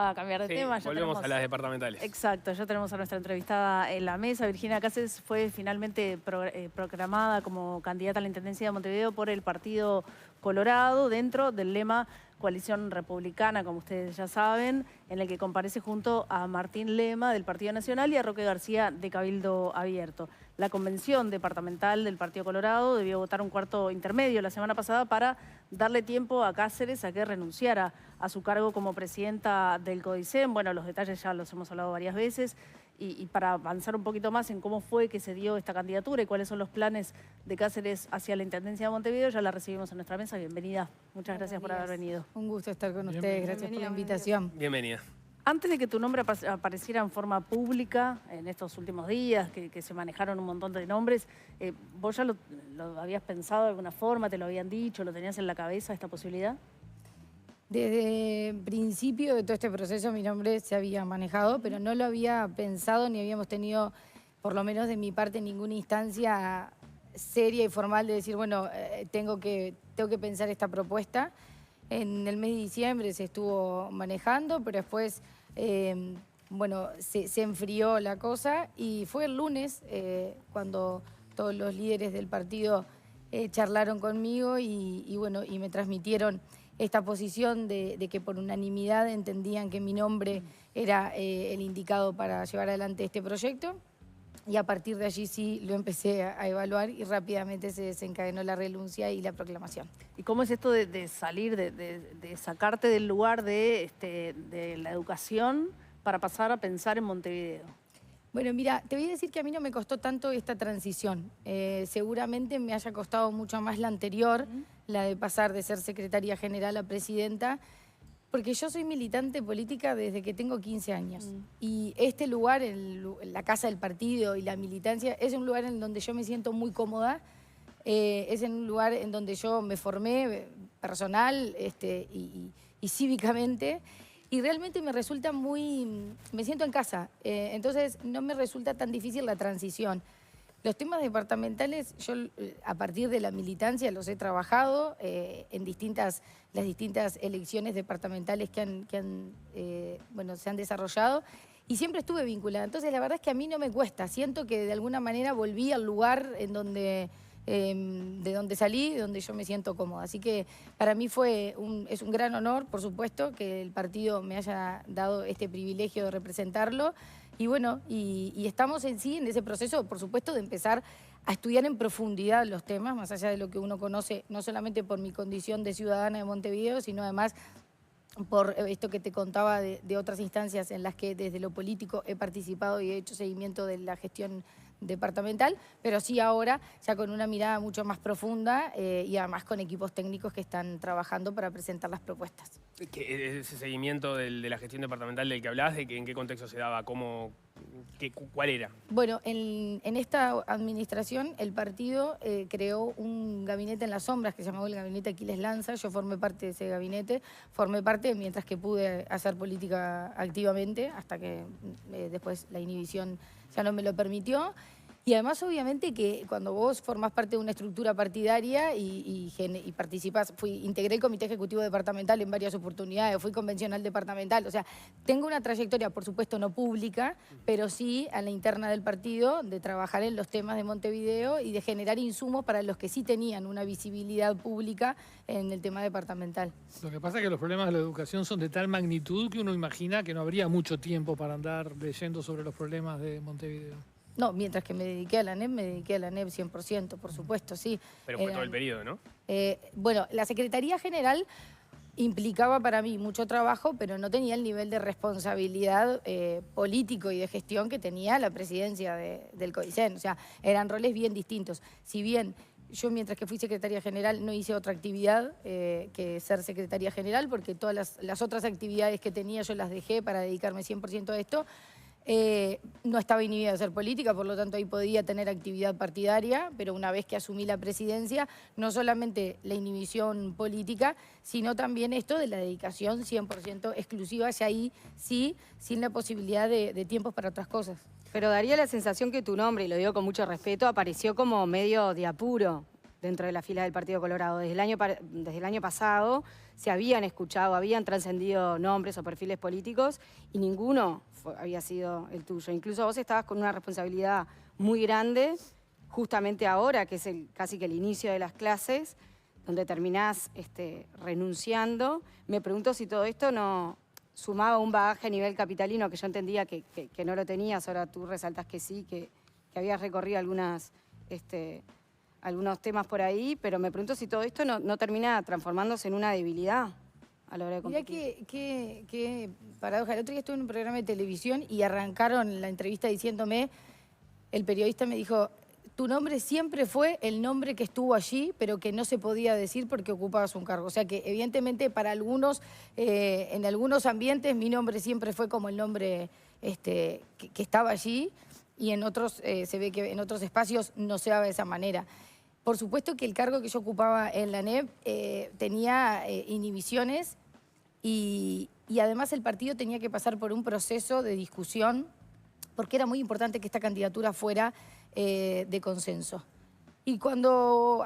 A cambiar de Sí, tema. volvemos a las departamentales. Exacto, ya tenemos a nuestra entrevistada en la mesa. Virginia Cáceres fue finalmente proclamada como candidata a la Intendencia de Montevideo por el Partido Colorado dentro del lema Coalición Republicana, como ustedes ya saben, en el que comparece junto a Martín Lema del Partido Nacional y a Roque García de Cabildo Abierto. La convención departamental del Partido Colorado debió votar un cuarto intermedio la semana pasada para darle tiempo a Cáceres a que renunciara a su cargo como presidenta del CODICEN. Bueno, los detalles ya los hemos hablado varias veces y para avanzar un poquito más en cómo fue que se dio esta candidatura y cuáles son los planes de Cáceres hacia la Intendencia de Montevideo, ya la recibimos en nuestra mesa. Bienvenida. Muchas gracias por haber venido. Un gusto estar con ustedes. Gracias por la invitación. Bienvenida. Antes de que tu nombre apareciera en forma pública, en estos últimos días, que se manejaron un montón de nombres, ¿vos ya lo habías pensado de alguna forma, te lo habían dicho, lo tenías en la cabeza esta posibilidad? Desde el principio de todo este proceso mi nombre se había manejado, pero no lo había pensado ni habíamos tenido, por lo menos de mi parte, ninguna instancia seria y formal de decir, bueno, tengo que pensar esta propuesta. En el mes de diciembre se estuvo manejando, pero después, bueno, se enfrió la cosa y fue el lunes cuando todos los líderes del partido charlaron conmigo y bueno, y me transmitieron esta posición de que por unanimidad entendían que mi nombre era el indicado para llevar adelante este proyecto. Y a partir de allí sí lo empecé a evaluar y rápidamente se desencadenó la renuncia y la proclamación. ¿Y cómo es esto de salir, de sacarte del lugar de la educación para pasar a pensar en Montevideo? Bueno, mira, te voy a decir que a mí no me costó tanto esta transición. Seguramente me haya costado mucho más la anterior, la de pasar de ser secretaria general a presidenta, porque yo soy militante política desde que tengo 15 años. Y este lugar, la casa del partido y la militancia, es un lugar en donde yo me siento muy cómoda. Es en un lugar en donde yo me formé personal y cívicamente. Y realmente me resulta me siento en casa. Entonces no me resulta tan difícil la transición. Los temas departamentales, yo a partir de la militancia los he trabajado en las distintas elecciones departamentales que se han desarrollado y siempre estuve vinculada. Entonces la verdad es que a mí no me cuesta. Siento que de alguna manera volví al lugar de donde salí, de donde yo me siento cómoda. Así que para mí es un gran honor, por supuesto, que el partido me haya dado este privilegio de representarlo. Y bueno, y estamos en ese proceso, por supuesto, de empezar a estudiar en profundidad los temas, más allá de lo que uno conoce, no solamente por mi condición de ciudadana de Montevideo, sino además por esto que te contaba de otras instancias en las que desde lo político he participado y he hecho seguimiento de la gestión departamental, pero sí ahora ya con una mirada mucho más profunda y además con equipos técnicos que están trabajando para presentar las propuestas. Ese seguimiento de la gestión departamental del que hablabas, ¿en qué contexto se daba? ¿Cuál era? Bueno, en esta administración el partido creó un gabinete en las sombras que se llamaba el Gabinete Aquiles Lanza. Yo formé parte de ese gabinete, formé parte mientras que pude hacer política activamente, hasta que después la inhibición ya no me lo permitió. Y además, obviamente, que cuando vos formás parte de una estructura partidaria y participás, integré el Comité Ejecutivo Departamental en varias oportunidades, fui convencional departamental, o sea, tengo una trayectoria, por supuesto, no pública, pero sí a la interna del partido, de trabajar en los temas de Montevideo y de generar insumos para los que sí tenían una visibilidad pública en el tema departamental. Lo que pasa es que los problemas de la educación son de tal magnitud que uno imagina que no habría mucho tiempo para andar leyendo sobre los problemas de Montevideo. No, mientras que me dediqué a la ANEP, me dediqué a la ANEP 100%, por supuesto, sí. Pero fue todo el periodo, ¿no? Bueno, la Secretaría General implicaba para mí mucho trabajo, pero no tenía el nivel de responsabilidad político y de gestión que tenía la presidencia del CODICEN. O sea, eran roles bien distintos. Si bien yo, mientras que fui secretaria general, no hice otra actividad que ser secretaria general, porque todas las otras actividades que tenía yo las dejé para dedicarme 100% a esto. No estaba inhibida de hacer política, por lo tanto ahí podía tener actividad partidaria, pero una vez que asumí la presidencia, no solamente la inhibición política, sino también esto de la dedicación 100% exclusiva, y ahí sí, sin la posibilidad de tiempos para otras cosas. Pero daría la sensación que tu nombre, y lo digo con mucho respeto, apareció como medio de apuro. dentro de la fila del Partido Colorado. Desde el año pasado se habían escuchado, habían trascendido nombres o perfiles políticos y ninguno había sido el tuyo. Incluso vos estabas con una responsabilidad muy grande, justamente ahora, que es casi que el inicio de las clases, donde terminás renunciando. Me pregunto si todo esto no sumaba un bagaje a nivel capitalino, que yo entendía que no lo tenías, ahora tú resaltás que sí, que habías recorrido algunos temas por ahí, pero me pregunto si todo esto no termina transformándose en una debilidad a la hora de competir. Mirá qué paradoja. El otro día estuve en un programa de televisión y arrancaron la entrevista diciéndome, el periodista me dijo, tu nombre siempre fue el nombre que estuvo allí, pero que no se podía decir porque ocupabas un cargo. O sea que evidentemente para algunos, en algunos ambientes, mi nombre siempre fue como el nombre que estaba allí, y en otros se ve que en otros espacios no se daba de esa manera. Por supuesto que el cargo que yo ocupaba en la ANEP tenía inhibiciones y además el partido tenía que pasar por un proceso de discusión porque era muy importante que esta candidatura fuera de consenso. Y cuando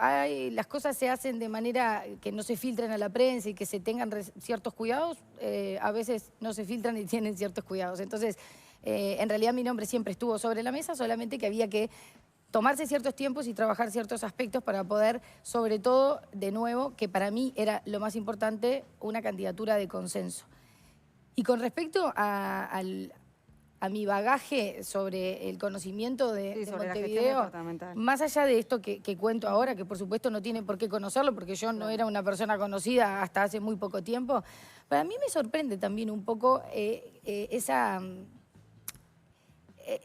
las cosas se hacen de manera que no se filtren a la prensa y que se tengan ciertos cuidados, a veces no se filtran y tienen ciertos cuidados. Entonces, en realidad mi nombre siempre estuvo sobre la mesa, solamente que había que tomarse ciertos tiempos y trabajar ciertos aspectos para poder, sobre todo, de nuevo, que para mí era lo más importante, una candidatura de consenso. Y con respecto a mi bagaje sobre el conocimiento de sobre Montevideo, la más allá de esto que cuento ahora, que por supuesto no tiene por qué conocerlo, porque yo no era una persona conocida hasta hace muy poco tiempo, para mí me sorprende también un poco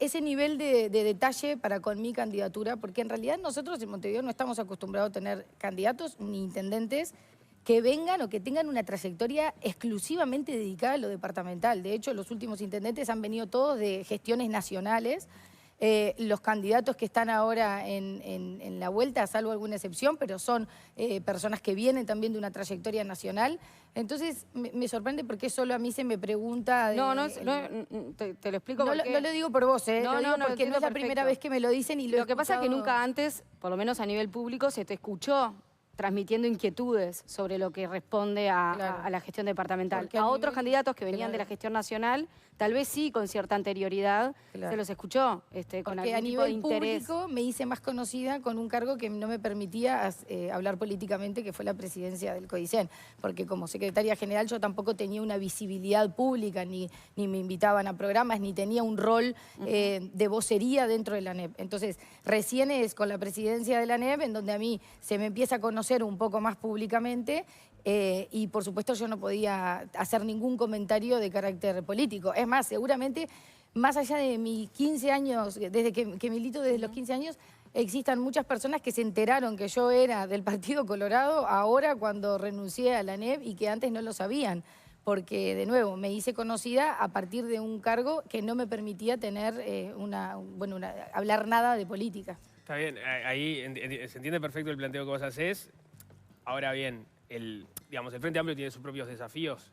ese nivel de detalle para con mi candidatura, porque en realidad nosotros en Montevideo no estamos acostumbrados a tener candidatos ni intendentes que vengan o que tengan una trayectoria exclusivamente dedicada a lo departamental. De hecho, los últimos intendentes han venido todos de gestiones nacionales. Los candidatos que están ahora en la vuelta, salvo alguna excepción, pero son personas que vienen también de una trayectoria nacional. Entonces, me sorprende porque solo a mí se me pregunta... te lo explico no, porque... no lo digo por vos, lo digo porque no es la primera vez que me lo dicen y lo que pasa es que nunca antes, por lo menos a nivel público, se te escuchó transmitiendo inquietudes sobre lo que responde a la gestión departamental. Porque a otros candidatos que venían de la gestión nacional, tal vez sí, con cierta anterioridad, se los escuchó con algún tipo de interés. Porque a nivel público me hice más conocida con un cargo que no me permitía hablar políticamente, que fue la presidencia del CODICEN. Porque como secretaria general yo tampoco tenía una visibilidad pública, ni me invitaban a programas, ni tenía un rol de vocería dentro de la ANEP. Entonces, recién es con la presidencia de la ANEP en donde a mí se me empieza a conocer un poco más públicamente y por supuesto yo no podía hacer ningún comentario de carácter político. Es más, seguramente más allá de mis 15 años, desde que milito desde los 15 años, existan muchas personas que se enteraron que yo era del Partido Colorado ahora cuando renuncié a la ANEP y que antes no lo sabían. Porque, de nuevo, me hice conocida a partir de un cargo que no me permitía tener hablar nada de política. Está bien, ahí se entiende perfecto el planteo que vos hacés. Ahora bien, el Frente Amplio tiene sus propios desafíos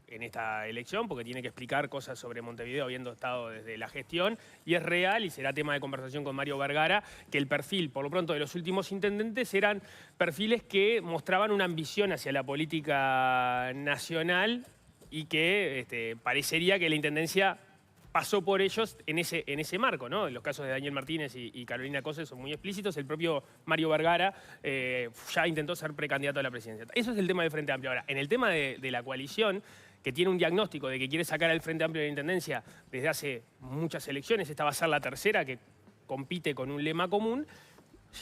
en esta elección porque tiene que explicar cosas sobre Montevideo habiendo estado desde la gestión y es real y será tema de conversación con Mario Vergara que el perfil, por lo pronto, de los últimos intendentes eran perfiles que mostraban una ambición hacia la política nacional y que parecería que la intendencia pasó por ellos en ese marco, ¿no? Los casos de Daniel Martínez y Carolina Cose son muy explícitos. El propio Mario Vergara ya intentó ser precandidato a la presidencia. Eso es el tema del Frente Amplio. Ahora, en el tema de la coalición, que tiene un diagnóstico de que quiere sacar al Frente Amplio de la Intendencia desde hace muchas elecciones, esta va a ser la tercera que compite con un lema común,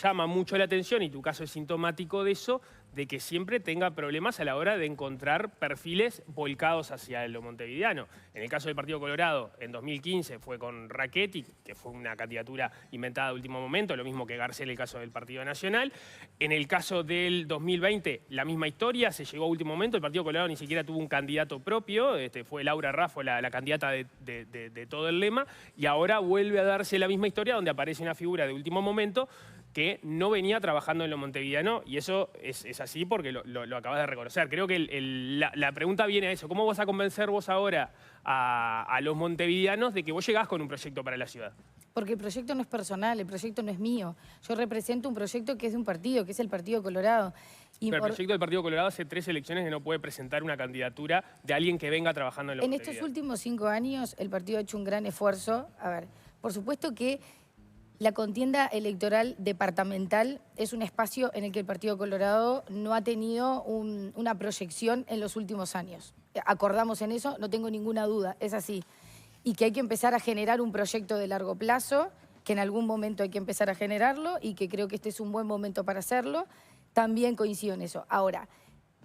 llama mucho la atención, y tu caso es sintomático de eso, de que siempre tenga problemas a la hora de encontrar perfiles volcados hacia lo montevideano. En el caso del Partido Colorado, en 2015 fue con Rackety, que fue una candidatura inventada de último momento, lo mismo que Garcés, el caso del Partido Nacional. En el caso del 2020, la misma historia, se llegó a último momento, el Partido Colorado ni siquiera tuvo un candidato propio, fue Laura Raffo la candidata de todo el lema, y ahora vuelve a darse la misma historia donde aparece una figura de último momento que no venía trabajando en lo montevideano, y eso es así porque lo acabas de reconocer. Creo que la pregunta viene a eso. ¿Cómo vas a convencer vos ahora a los montevideanos de que vos llegás con un proyecto para la ciudad? porque el proyecto no es personal, el proyecto no es mío. Yo represento un proyecto que es de un partido, que es el Partido Colorado. Y Pero el proyecto del Partido Colorado hace 3 elecciones que no puede presentar una candidatura de alguien que venga trabajando en la en estos últimos 5 años, el partido ha hecho un gran esfuerzo. A ver, por supuesto que la contienda electoral departamental es un espacio en el que el Partido Colorado no ha tenido una proyección en los últimos años. Acordamos en eso, no tengo ninguna duda, es así. Y que hay que empezar a generar un proyecto de largo plazo, que en algún momento hay que empezar a generarlo y que creo que este es un buen momento para hacerlo. También coincido en eso. Ahora,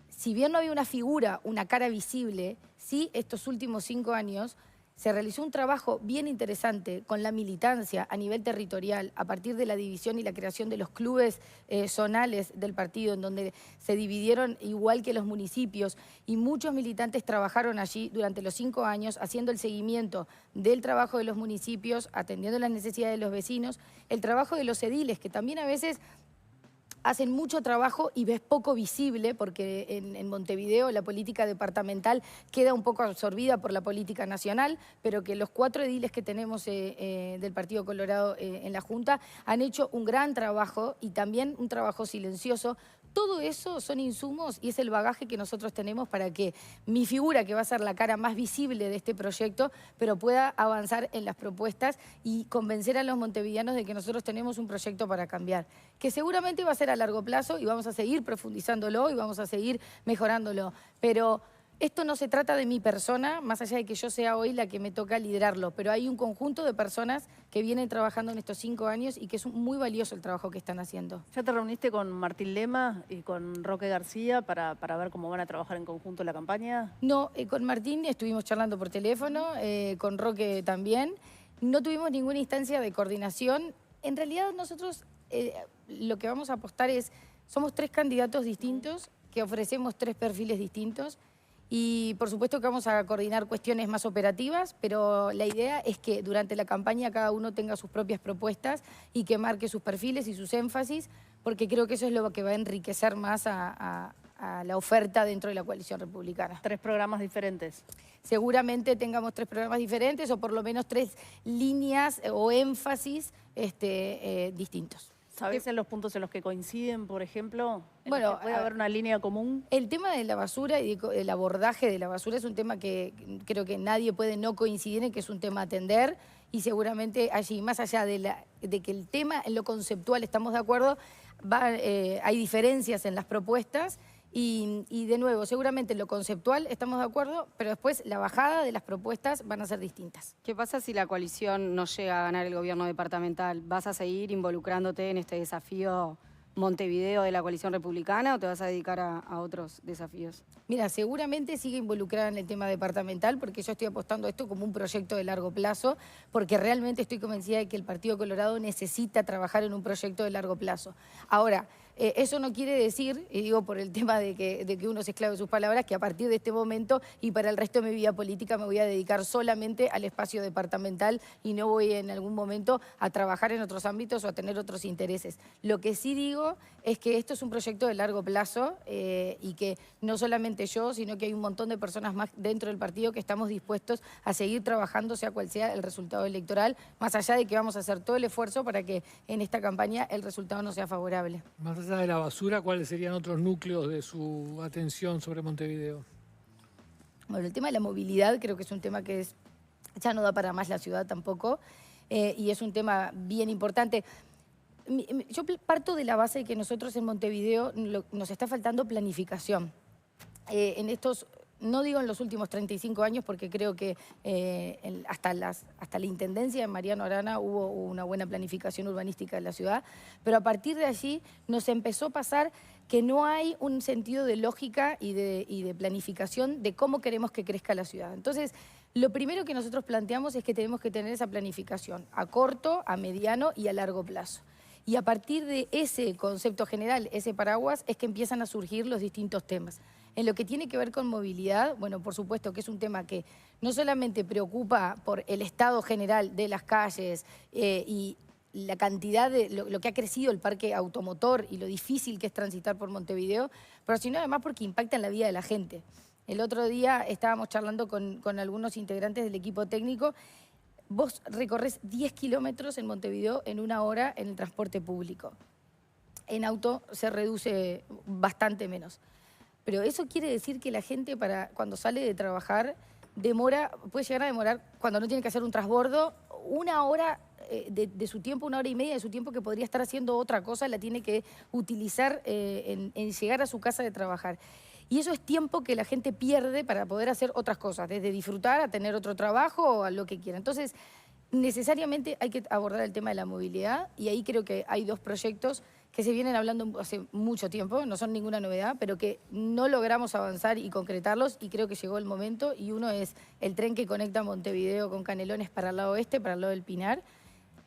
si bien no había una figura, una cara visible, sí estos últimos 5 años se realizó un trabajo bien interesante con la militancia a nivel territorial a partir de la división y la creación de los clubes zonales del partido, en donde se dividieron igual que los municipios, y muchos militantes trabajaron allí durante los 5 años haciendo el seguimiento del trabajo de los municipios, atendiendo las necesidades de los vecinos, el trabajo de los ediles, que también a veces hacen mucho trabajo y ves poco visible, porque en Montevideo la política departamental queda un poco absorbida por la política nacional, pero que los 4 ediles que tenemos del Partido Colorado en la Junta han hecho un gran trabajo y también un trabajo silencioso. Todo eso son insumos y es el bagaje que nosotros tenemos para que mi figura, que va a ser la cara más visible de este proyecto, pero pueda avanzar en las propuestas y convencer a los montevideanos de que nosotros tenemos un proyecto para cambiar, que seguramente va a ser a largo plazo y vamos a seguir profundizándolo y vamos a seguir mejorándolo. Pero esto no se trata de mi persona, más allá de que yo sea hoy la que me toca liderarlo, pero hay un conjunto de personas que vienen trabajando en estos 5 años y que es muy valioso el trabajo que están haciendo. ¿Ya te reuniste con Martín Lema y con Roque García para ver cómo van a trabajar en conjunto la campaña? No, con Martín estuvimos charlando por teléfono, con Roque también. No tuvimos ninguna instancia de coordinación. En realidad nosotros lo que vamos a apostar es, somos 3 candidatos distintos que ofrecemos 3 perfiles distintos. Y por supuesto que vamos a coordinar cuestiones más operativas, pero la idea es que durante la campaña cada uno tenga sus propias propuestas y que marque sus perfiles y sus énfasis, porque creo que eso es lo que va a enriquecer más a la oferta dentro de la coalición republicana. 3 programas diferentes. Seguramente tengamos 3 programas diferentes o por lo menos 3 líneas o énfasis distintos. ¿Sabés en los puntos en los que coinciden, por ejemplo? Bueno, ¿puede haber una línea común? El tema de la basura y el abordaje de la basura es un tema que creo que nadie puede no coincidir en que es un tema a atender, y seguramente allí, más allá de que el tema en lo conceptual estamos de acuerdo, hay diferencias en las propuestas. Y de nuevo, seguramente en lo conceptual estamos de acuerdo, pero después la bajada de las propuestas van a ser distintas. ¿Qué pasa si la coalición no llega a ganar el gobierno departamental? ¿Vas a seguir involucrándote en este desafío Montevideo de la coalición republicana o te vas a dedicar a otros desafíos? Mira, seguramente sigue involucrada en el tema departamental, porque yo estoy apostando a esto como un proyecto de largo plazo, porque realmente estoy convencida de que el Partido Colorado necesita trabajar en un proyecto de largo plazo. Ahora, eso no quiere decir, y digo por el tema de que uno se esclave de sus palabras, que a partir de este momento y para el resto de mi vida política me voy a dedicar solamente al espacio departamental y no voy en algún momento a trabajar en otros ámbitos o a tener otros intereses. Lo que sí digo es que esto es un proyecto de largo plazo y que no solamente yo, sino que hay un montón de personas más dentro del partido que estamos dispuestos a seguir trabajando, sea cual sea el resultado electoral, más allá de que vamos a hacer todo el esfuerzo para que en esta campaña el resultado no sea favorable. Más allá de la basura, ¿cuáles serían otros núcleos de su atención sobre Montevideo? Bueno, el tema de la movilidad creo que es un tema que ya no da para más la ciudad tampoco, y es un tema bien importante. Yo parto de la base de que nosotros en Montevideo nos está faltando planificación. En estos, no digo en los últimos 35 años, porque creo que hasta la intendencia de Mariano Arana hubo una buena planificación urbanística de la ciudad, pero a partir de allí nos empezó a pasar que no hay un sentido de lógica y de planificación de cómo queremos que crezca la ciudad. Entonces, lo primero que nosotros planteamos es que tenemos que tener esa planificación a corto, a mediano y a largo plazo. Y a partir de ese concepto general, ese paraguas, es que empiezan a surgir los distintos temas. En lo que tiene que ver con movilidad, bueno, por supuesto que es un tema que no solamente preocupa por el estado general de las calles y la cantidad de lo que ha crecido el parque automotor y lo difícil que es transitar por Montevideo, pero sino además porque impacta en la vida de la gente. El otro día estábamos charlando con algunos integrantes del equipo técnico. vos recorres 10 kilómetros en Montevideo en 1 hora en el transporte público. En auto se reduce bastante menos. Pero eso quiere decir que la gente cuando sale de trabajar puede llegar a demorar, cuando no tiene que hacer un transbordo, 1 hora de su tiempo, 1 hora y media de su tiempo que podría estar haciendo otra cosa, la tiene que utilizar en llegar a su casa de trabajar. Y eso es tiempo que la gente pierde para poder hacer otras cosas, desde disfrutar a tener otro trabajo o a lo que quiera. Entonces, necesariamente hay que abordar el tema de la movilidad y ahí creo que hay 2 proyectos que se vienen hablando hace mucho tiempo, no son ninguna novedad, pero que no logramos avanzar y concretarlos y creo que llegó el momento. Y uno es el tren que conecta Montevideo con Canelones para el lado oeste, para el lado del Pinar,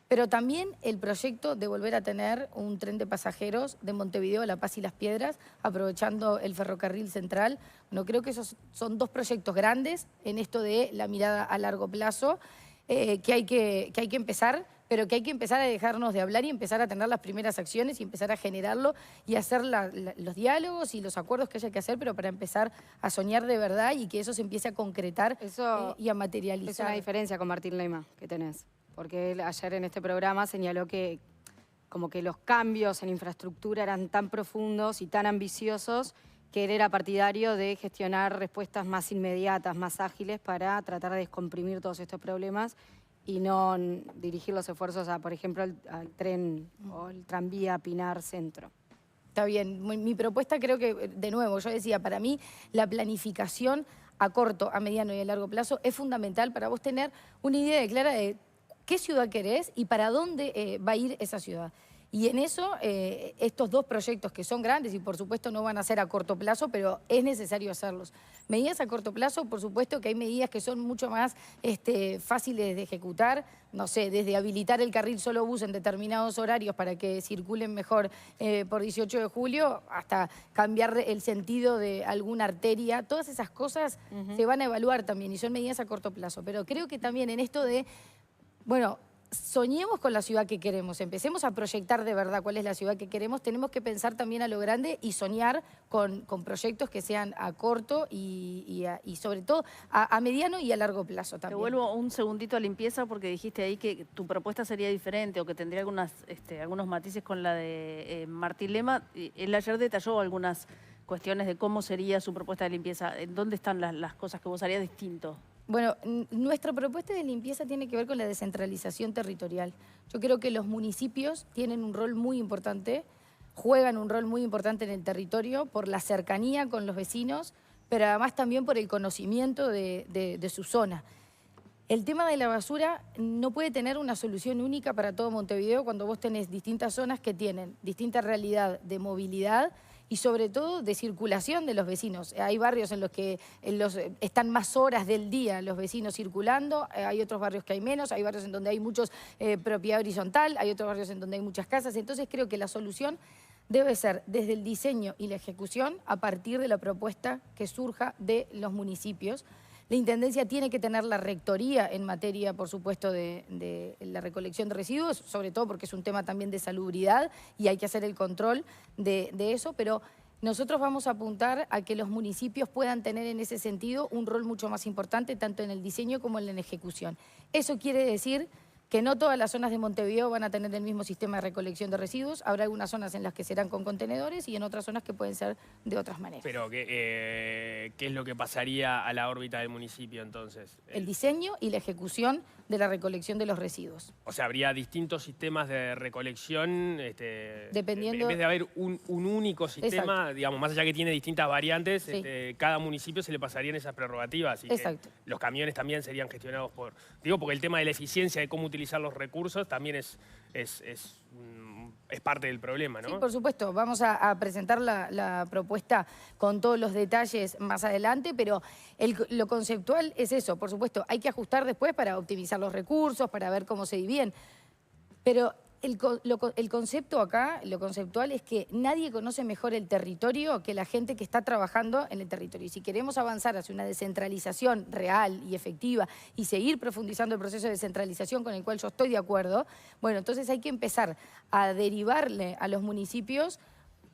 pero también el proyecto de volver a tener un tren de pasajeros de Montevideo a La Paz y Las Piedras, aprovechando el ferrocarril central. Bueno, creo que esos son 2 proyectos grandes en esto de la mirada a largo plazo, que hay que empezar, pero que hay que empezar a dejarnos de hablar y empezar a tener las primeras acciones y empezar a generarlo y hacer los diálogos y los acuerdos que haya que hacer, pero para empezar a soñar de verdad y que eso se empiece a concretar y a materializar. Es una diferencia con Martín Lema que tenés, porque él ayer en este programa señaló que como que los cambios en infraestructura eran tan profundos y tan ambiciosos que él era partidario de gestionar respuestas más inmediatas, más ágiles para tratar de descomprimir todos estos problemas y no dirigir los esfuerzos a, por ejemplo, al tren o el tranvía Pinar Centro. Está bien. Mi propuesta creo que, de nuevo, yo decía, para mí la planificación a corto, a mediano y a largo plazo es fundamental para vos tener una idea clara de qué ciudad querés y para dónde va a ir esa ciudad. Y en eso, estos 2 proyectos que son grandes y por supuesto no van a ser a corto plazo, pero es necesario hacerlos. Medidas a corto plazo, por supuesto que hay medidas que son mucho más fáciles de ejecutar, no sé, desde habilitar el carril solo bus en determinados horarios para que circulen mejor por 18 de julio, hasta cambiar el sentido de alguna arteria. Todas esas cosas se van a evaluar también y son medidas a corto plazo. Pero creo que también en esto de, bueno, soñemos con la ciudad que queremos, empecemos a proyectar de verdad cuál es la ciudad que queremos, tenemos que pensar también a lo grande y soñar con proyectos que sean a corto y sobre todo a mediano y a largo plazo también. Te vuelvo un segundito a limpieza porque dijiste ahí que tu propuesta sería diferente o que tendría algunos matices con la de Martín Lema. Él ayer detalló algunas cuestiones de cómo sería su propuesta de limpieza. ¿Dónde están las cosas que vos harías distinto? Bueno, nuestra propuesta de limpieza tiene que ver con la descentralización territorial. Yo creo que los municipios tienen un rol muy importante, juegan un rol muy importante en el territorio por la cercanía con los vecinos, pero además también por el conocimiento de su zona. El tema de la basura no puede tener una solución única para todo Montevideo cuando vos tenés distintas zonas que tienen distinta realidad de movilidad y sobre todo de circulación de los vecinos. Hay barrios en los que están más horas del día los vecinos circulando, hay otros barrios que hay menos, hay barrios en donde hay muchos propiedad horizontal, hay otros barrios en donde hay muchas casas. Entonces creo que la solución debe ser desde el diseño y la ejecución a partir de la propuesta que surja de los municipios. La Intendencia tiene que tener la rectoría en materia, por supuesto, de la recolección de residuos, sobre todo porque es un tema también de salubridad y hay que hacer el control de eso, pero nosotros vamos a apuntar a que los municipios puedan tener en ese sentido un rol mucho más importante, tanto en el diseño como en la ejecución. Eso quiere decir que no todas las zonas de Montevideo van a tener el mismo sistema de recolección de residuos. Habrá algunas zonas en las que serán con contenedores y en otras zonas que pueden ser de otras maneras. Pero, ¿qué es lo que pasaría a la órbita del municipio entonces? El diseño y la ejecución de la recolección de los residuos. O sea, habría distintos sistemas de recolección, dependiendo... en vez de haber un único sistema, Exacto. digamos, más allá que tiene distintas variantes, Sí. cada municipio se le pasarían esas prerrogativas. Y Exacto. que los camiones también serían gestionados por... Digo, porque el tema de la eficiencia, de cómo utilizar los recursos, también es parte del problema, ¿no? Sí, por supuesto. Vamos a presentar la propuesta con todos los detalles más adelante, pero lo conceptual es eso. Por supuesto, hay que ajustar después para optimizar los recursos, para ver cómo se dividen. Pero el concepto acá, lo conceptual es que nadie conoce mejor el territorio que la gente que está trabajando en el territorio. Y si queremos avanzar hacia una descentralización real y efectiva y seguir profundizando el proceso de descentralización con el cual yo estoy de acuerdo, bueno, entonces hay que empezar a derivarle a los municipios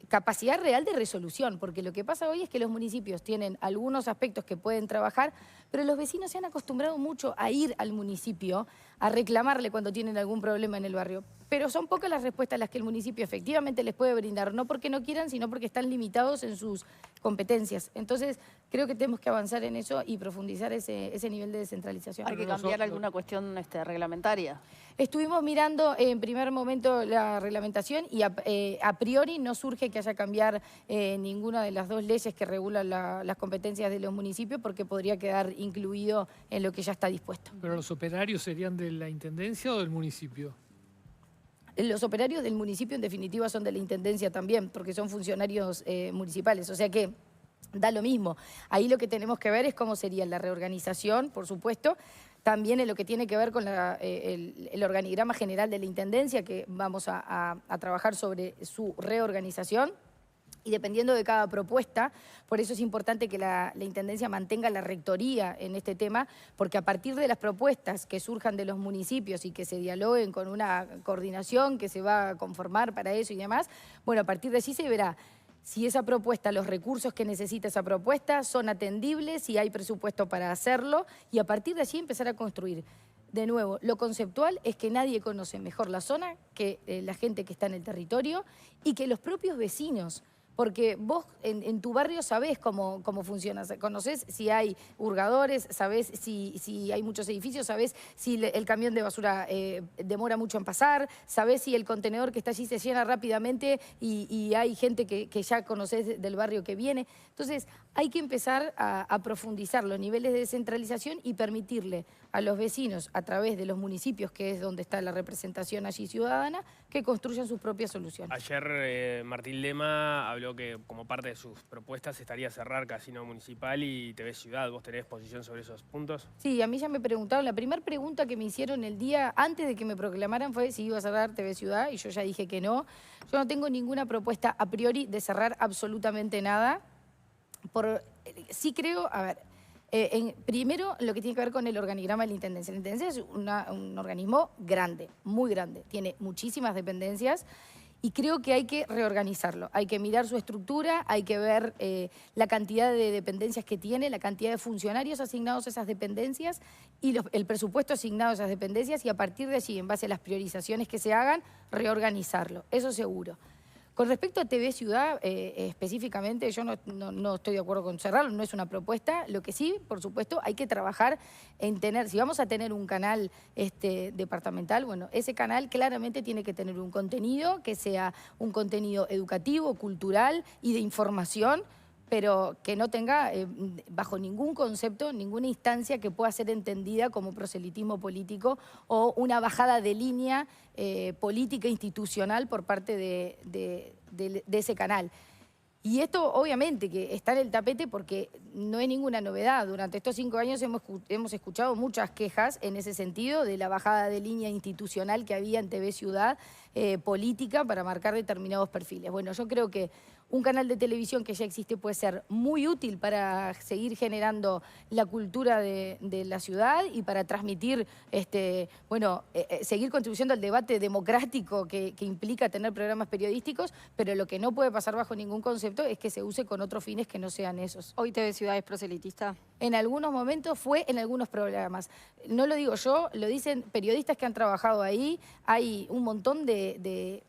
capacidad real de resolución, porque lo que pasa hoy es que los municipios tienen algunos aspectos que pueden trabajar, pero los vecinos se han acostumbrado mucho a ir al municipio a reclamarle cuando tienen algún problema en el barrio. Pero son pocas las respuestas las que el municipio efectivamente les puede brindar, no porque no quieran, sino porque están limitados en sus competencias. Entonces, creo que tenemos que avanzar en eso y profundizar ese nivel de descentralización. ¿Hay que cambiar alguna cuestión reglamentaria? Estuvimos mirando en primer momento la reglamentación y a priori no surge que haya que cambiar ninguna de las dos leyes que regulan las competencias de los municipios porque podría quedar incluido en lo que ya está dispuesto. ¿Pero los operarios serían de la Intendencia o del municipio? Los operarios del municipio en definitiva son de la Intendencia también, porque son funcionarios municipales, o sea que da lo mismo. Ahí lo que tenemos que ver es cómo sería la reorganización, por supuesto, también en lo que tiene que ver con el organigrama general de la Intendencia, que vamos a trabajar sobre su reorganización. Y dependiendo de cada propuesta, por eso es importante que la Intendencia mantenga la rectoría en este tema, porque a partir de las propuestas que surjan de los municipios y que se dialoguen con una coordinación que se va a conformar para eso y demás, bueno, a partir de allí se verá si esa propuesta, los recursos que necesita esa propuesta son atendibles, si hay presupuesto para hacerlo, y a partir de allí empezar a construir. De nuevo, lo conceptual es que nadie conoce mejor la zona que la gente que está en el territorio y que los propios vecinos. Porque vos en tu barrio sabés cómo funciona, conocés si hay hurgadores, sabés si hay muchos edificios, sabés si el camión de basura demora mucho en pasar, sabés si el contenedor que está allí se llena rápidamente y hay gente que ya conocés del barrio que viene. Entonces hay que empezar a profundizar los niveles de descentralización y permitirle a los vecinos, a través de los municipios, que es donde está la representación allí ciudadana, que construyan sus propias soluciones. Ayer Martín Lema habló que como parte de sus propuestas estaría cerrar Casino Municipal y TV Ciudad. ¿Vos tenés posición sobre esos puntos? Sí, a mí ya me preguntaron, la primera pregunta que me hicieron el día antes de que me proclamaran fue si iba a cerrar TV Ciudad y yo ya dije que no. Yo no tengo ninguna propuesta a priori de cerrar absolutamente nada. Sí creo, a ver, primero lo que tiene que ver con el organigrama de la Intendencia. La Intendencia es un organismo grande, muy grande, tiene muchísimas dependencias y creo que hay que reorganizarlo. Hay que mirar su estructura, hay que ver la cantidad de dependencias que tiene, la cantidad de funcionarios asignados a esas dependencias y el presupuesto asignado a esas dependencias y a partir de allí, en base a las priorizaciones que se hagan, reorganizarlo, eso seguro. Con respecto a TV Ciudad, específicamente, yo no estoy de acuerdo con cerrarlo, no es una propuesta. Lo que sí, por supuesto, hay que trabajar en tener, si vamos a tener un canal departamental, bueno, ese canal claramente tiene que tener un contenido que sea un contenido educativo, cultural y de información, pero que no tenga bajo ningún concepto, ninguna instancia que pueda ser entendida como proselitismo político o una bajada de línea política institucional por parte de ese canal. Y esto obviamente que está en el tapete porque no es ninguna novedad. Durante estos 5 años hemos escuchado muchas quejas en ese sentido de la bajada de línea institucional que había en TV Ciudad política para marcar determinados perfiles. Bueno, yo creo que un canal de televisión que ya existe puede ser muy útil para seguir generando la cultura de la ciudad y para transmitir, seguir contribuyendo al debate democrático que implica tener programas periodísticos, pero lo que no puede pasar bajo ningún concepto es que se use con otros fines que no sean esos. ¿Hoy TV Ciudad es proselitista? En algunos momentos fue en algunos programas. No lo digo yo, lo dicen periodistas que han trabajado ahí. Hay un montón de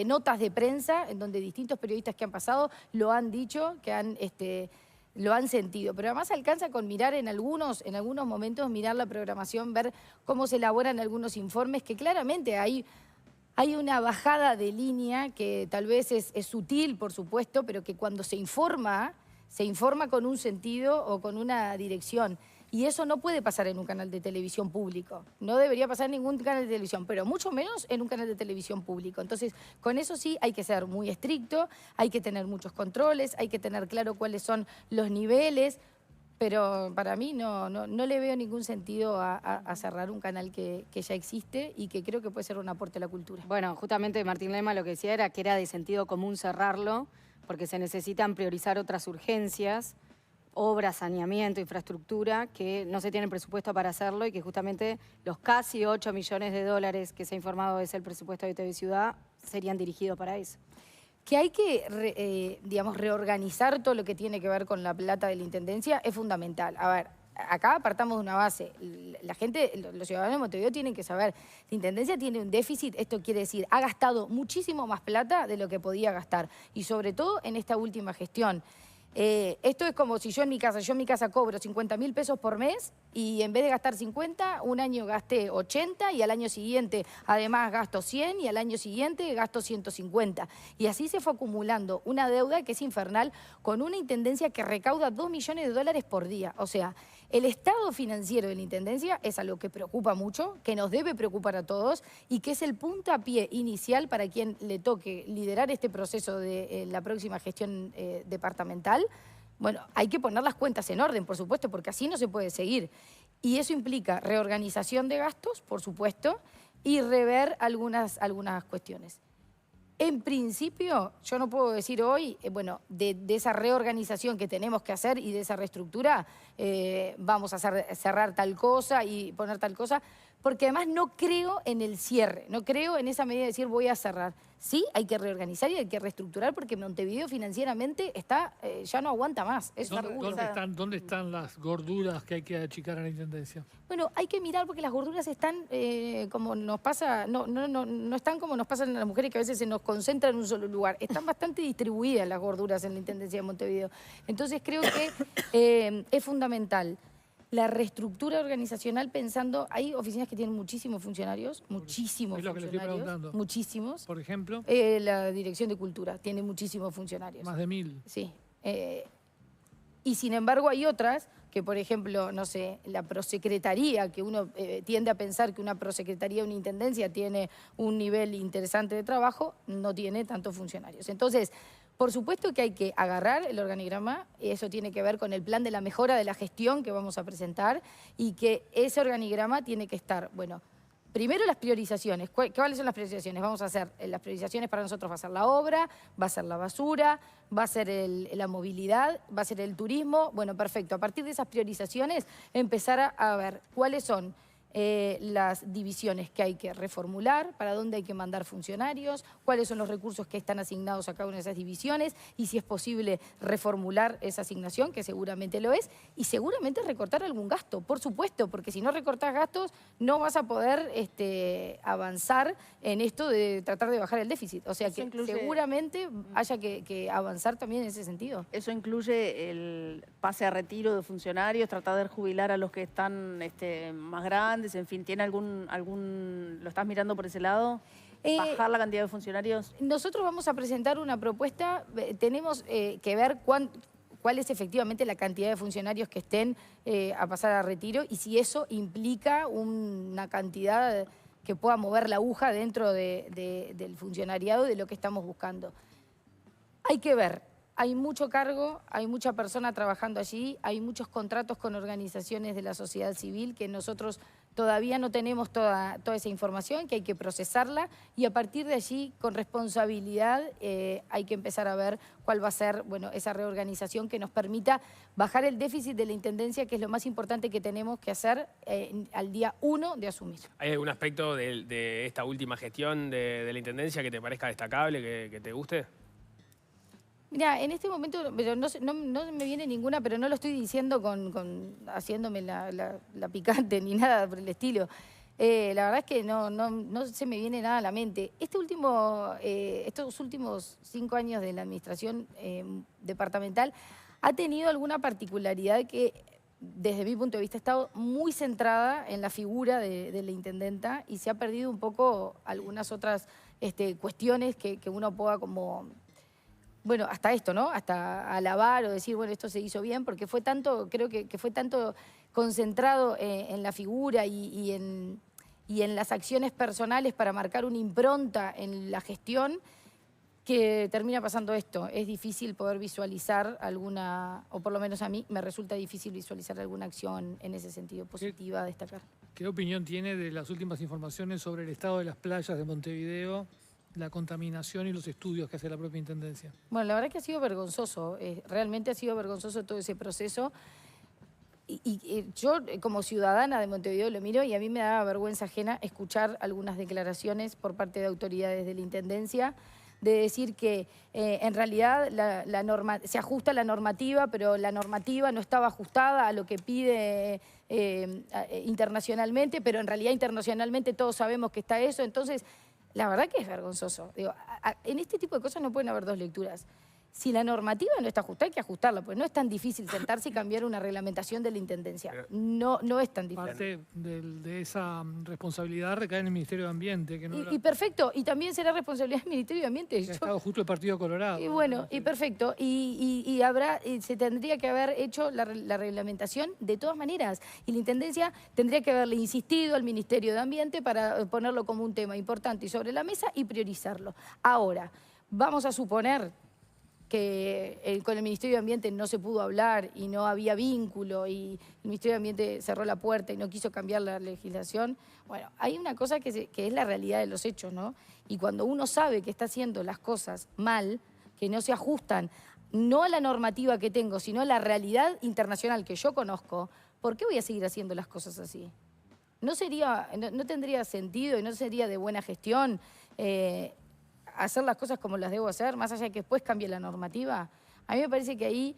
notas de prensa en donde distintos periodistas que han pasado lo han dicho, que lo han sentido. Pero además alcanza con mirar en algunos momentos, mirar la programación, ver cómo se elaboran algunos informes, que claramente hay una bajada de línea que tal vez es sutil, por supuesto, pero que cuando se informa con un sentido o con una dirección. Y eso no puede pasar en un canal de televisión público. No debería pasar en ningún canal de televisión, pero mucho menos en un canal de televisión público. Entonces, con eso sí hay que ser muy estricto, hay que tener muchos controles, hay que tener claro cuáles son los niveles, pero para mí no le veo ningún sentido a cerrar un canal que ya existe y que creo que puede ser un aporte a la cultura. Bueno, justamente Martín Lema lo que decía era que era de sentido común cerrarlo, porque se necesitan priorizar otras urgencias, obras, saneamiento, infraestructura, que no se tiene presupuesto para hacerlo y que justamente los casi 8 millones de dólares que se ha informado es el presupuesto de TV Ciudad serían dirigidos para eso. Que hay que, reorganizar todo lo que tiene que ver con la plata de la Intendencia es fundamental. A ver, acá partamos de una base. La gente, los ciudadanos de Montevideo tienen que saber, la Intendencia tiene un déficit, esto quiere decir, ha gastado muchísimo más plata de lo que podía gastar. Y sobre todo en esta última gestión. Esto es como si yo en mi casa cobro 50.000 pesos por mes y en vez de gastar 50, un año gasté 80 y al año siguiente además gasto 100 y al año siguiente gasto 150. Y así se fue acumulando una deuda que es infernal con una intendencia que recauda 2 millones de dólares por día. O sea, el estado financiero de la intendencia es algo que preocupa mucho, que nos debe preocupar a todos y que es el puntapié inicial para quien le toque liderar este proceso de la próxima gestión departamental. Bueno, hay que poner las cuentas en orden, por supuesto, porque así no se puede seguir. Y eso implica reorganización de gastos, por supuesto, y rever algunas cuestiones. En principio, yo no puedo decir hoy, bueno, de esa reorganización que tenemos que hacer y de esa reestructura, vamos a cerrar tal cosa y poner tal cosa, porque además no creo en el cierre, no creo en esa medida de decir voy a cerrar. Sí, hay que reorganizar y hay que reestructurar porque Montevideo financieramente está, ya no aguanta más. Es ¿Dónde están las gorduras que hay que achicar a la Intendencia? Bueno, hay que mirar porque las gorduras están como nos pasa, no están como nos pasan a las mujeres que a veces se nos concentran en un solo lugar. Están bastante distribuidas las gorduras en la Intendencia de Montevideo. Entonces creo que es fundamental la reestructura organizacional pensando, hay oficinas que tienen muchísimos funcionarios, muchísimos es lo que le estoy preguntando. Muchísimos. Por ejemplo, La Dirección de Cultura tiene muchísimos funcionarios. más de 1000. Sí. Y sin embargo hay otras que, por ejemplo, no sé, la prosecretaría, que uno tiende a pensar que una prosecretaría, una intendencia tiene un nivel interesante de trabajo, no tiene tantos funcionarios. Entonces, por supuesto que hay que agarrar el organigrama, eso tiene que ver con el plan de la mejora de la gestión que vamos a presentar y que ese organigrama tiene que estar, bueno, primero las priorizaciones. ¿Cuáles son las priorizaciones? Vamos a hacer, las priorizaciones para nosotros va a ser la obra, va a ser la basura, va a ser la movilidad, va a ser el turismo. Bueno, perfecto. A partir de esas priorizaciones empezar a ver cuáles son las divisiones que hay que reformular, para dónde hay que mandar funcionarios, cuáles son los recursos que están asignados a cada una de esas divisiones y si es posible reformular esa asignación, que seguramente lo es, y seguramente recortar algún gasto, por supuesto, porque si no recortás gastos no vas a poder avanzar en esto de tratar de bajar el déficit. O sea que seguramente haya que avanzar también en ese sentido. Eso incluye el pase a retiro de funcionarios, tratar de jubilar a los que están más grandes. En fin, ¿tiene ¿lo estás mirando por ese lado? ¿Bajar la cantidad de funcionarios? Nosotros vamos a presentar una propuesta, tenemos que ver cuál es efectivamente la cantidad de funcionarios que estén a pasar a retiro y si eso implica una cantidad que pueda mover la aguja dentro del funcionariado de lo que estamos buscando. Hay que ver. Hay mucho cargo, hay mucha persona trabajando allí, hay muchos contratos con organizaciones de la sociedad civil que nosotros todavía no tenemos toda esa información, que hay que procesarla y a partir de allí, con responsabilidad, hay que empezar a ver cuál va a ser esa reorganización que nos permita bajar el déficit de la Intendencia, que es lo más importante que tenemos que hacer al día 1 de asumir. ¿Hay algún aspecto de esta última gestión de la Intendencia que te parezca destacable, que te guste? Mira, en este momento pero no me viene ninguna, pero no lo estoy diciendo haciéndome la picante ni nada por el estilo. La verdad es que no se me viene nada a la mente. Estos últimos 5 años de la administración departamental ha tenido alguna particularidad que, desde mi punto de vista, ha estado muy centrada en la figura de la intendenta y se ha perdido un poco algunas otras cuestiones que uno pueda como... Bueno, hasta esto, ¿no? Hasta alabar o decir, bueno, esto se hizo bien, porque fue tanto, creo que fue tanto concentrado en la figura y en las acciones personales para marcar una impronta en la gestión que termina pasando esto. Es difícil poder visualizar alguna, o por lo menos a mí me resulta difícil visualizar alguna acción en ese sentido positiva a destacar. ¿Qué opinión tiene de las últimas informaciones sobre el estado de las playas de Montevideo, la contaminación y los estudios que hace la propia Intendencia? Bueno, la verdad que ha sido vergonzoso, realmente ha sido vergonzoso todo ese proceso. Y yo, como ciudadana de Montevideo, lo miro y a mí me da vergüenza ajena escuchar algunas declaraciones por parte de autoridades de la Intendencia de decir que en realidad se ajusta la normativa, pero la normativa no estaba ajustada a lo que pide internacionalmente, pero en realidad internacionalmente todos sabemos que está eso. Entonces, la verdad que es vergonzoso. Digo, en este tipo de cosas no pueden haber dos lecturas. Si la normativa no está ajustada, hay que ajustarla, pues no es tan difícil sentarse y cambiar una reglamentación de la Intendencia. No es tan difícil. Parte de esa responsabilidad recae en el Ministerio de Ambiente. Que no Y perfecto, y también será responsabilidad del Ministerio de Ambiente. ha estado justo el Partido Colorado. Y bueno, y perfecto. Y se tendría que haber hecho la reglamentación de todas maneras. Y la Intendencia tendría que haberle insistido al Ministerio de Ambiente para ponerlo como un tema importante y sobre la mesa y priorizarlo. Ahora, vamos a suponer que con el Ministerio de Ambiente no se pudo hablar y no había vínculo y el Ministerio de Ambiente cerró la puerta y no quiso cambiar la legislación. Bueno, hay una cosa que es la realidad de los hechos, ¿no? Y cuando uno sabe que está haciendo las cosas mal, que no se ajustan no a la normativa que tengo, sino a la realidad internacional que yo conozco, ¿por qué voy a seguir haciendo las cosas así? No tendría sentido y no sería de buena gestión hacer las cosas como las debo hacer, más allá de que después cambie la normativa. A mí me parece que ahí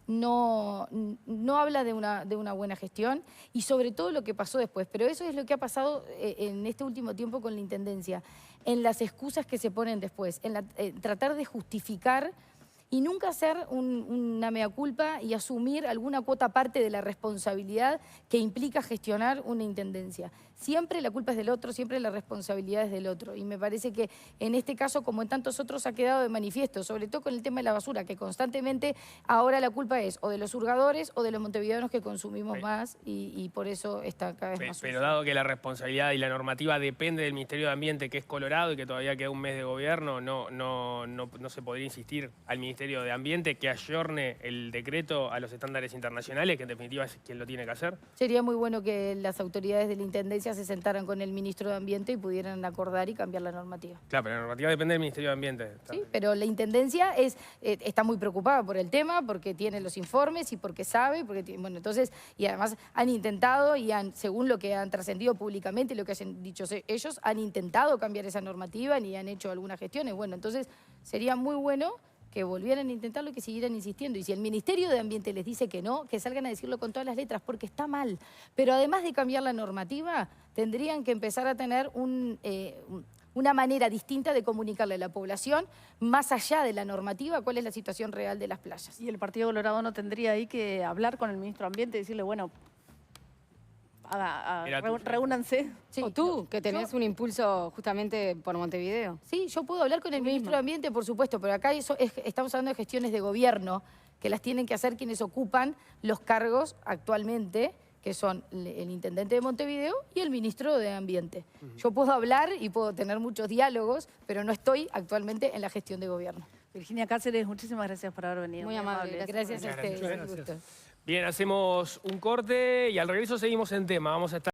no habla de una buena gestión y sobre todo lo que pasó después. Pero eso es lo que ha pasado en este último tiempo con la Intendencia, en las excusas que se ponen después, en tratar de justificar y nunca hacer una mea culpa y asumir alguna cuota parte de la responsabilidad que implica gestionar una intendencia. Siempre la culpa es del otro, siempre la responsabilidad es del otro. Y me parece que en este caso, como en tantos otros, ha quedado de manifiesto, sobre todo con el tema de la basura, que constantemente ahora la culpa es o de los hurgadores o de los montevideanos que consumimos más y por eso está cada vez más sucio. Pero dado que la responsabilidad y la normativa depende del Ministerio de Ambiente, que es Colorado y que todavía queda un mes de gobierno, no se podría insistir al Ministerio de Ambiente que ayorne el decreto a los estándares internacionales, que en definitiva es quien lo tiene que hacer. Sería muy bueno que las autoridades de la Intendencia se sentaran con el Ministro de Ambiente y pudieran acordar y cambiar la normativa. Claro, pero la normativa depende del Ministerio de Ambiente. Sí, pero la Intendencia está muy preocupada por el tema, porque tiene los informes y porque sabe, bueno, entonces, y además han intentado y según lo que han trascendido públicamente y lo que han dicho ellos, han intentado cambiar esa normativa y han hecho algunas gestiones. Bueno, entonces sería muy bueno que volvieran a intentarlo y que siguieran insistiendo. Y si el Ministerio de Ambiente les dice que no, que salgan a decirlo con todas las letras, porque está mal. Pero además de cambiar la normativa, tendrían que empezar a tener una manera distinta de comunicarle a la población, más allá de la normativa, cuál es la situación real de las playas. Y el Partido Colorado no tendría ahí que hablar con el Ministro de Ambiente y decirle, bueno, reúnanse. Sí, o tú, que tenés un impulso justamente por Montevideo. Sí, yo puedo hablar con el Ministro de Ambiente, por supuesto, pero acá estamos hablando de gestiones de gobierno que las tienen que hacer quienes ocupan los cargos actualmente, que son el Intendente de Montevideo y el Ministro de Ambiente. Yo puedo hablar y puedo tener muchos diálogos, pero no estoy actualmente en la gestión de gobierno. Virginia Cáceres, muchísimas gracias por haber venido. Muy amable. Gracias a ustedes. Bien, hacemos un corte y al regreso seguimos en tema. Vamos a estar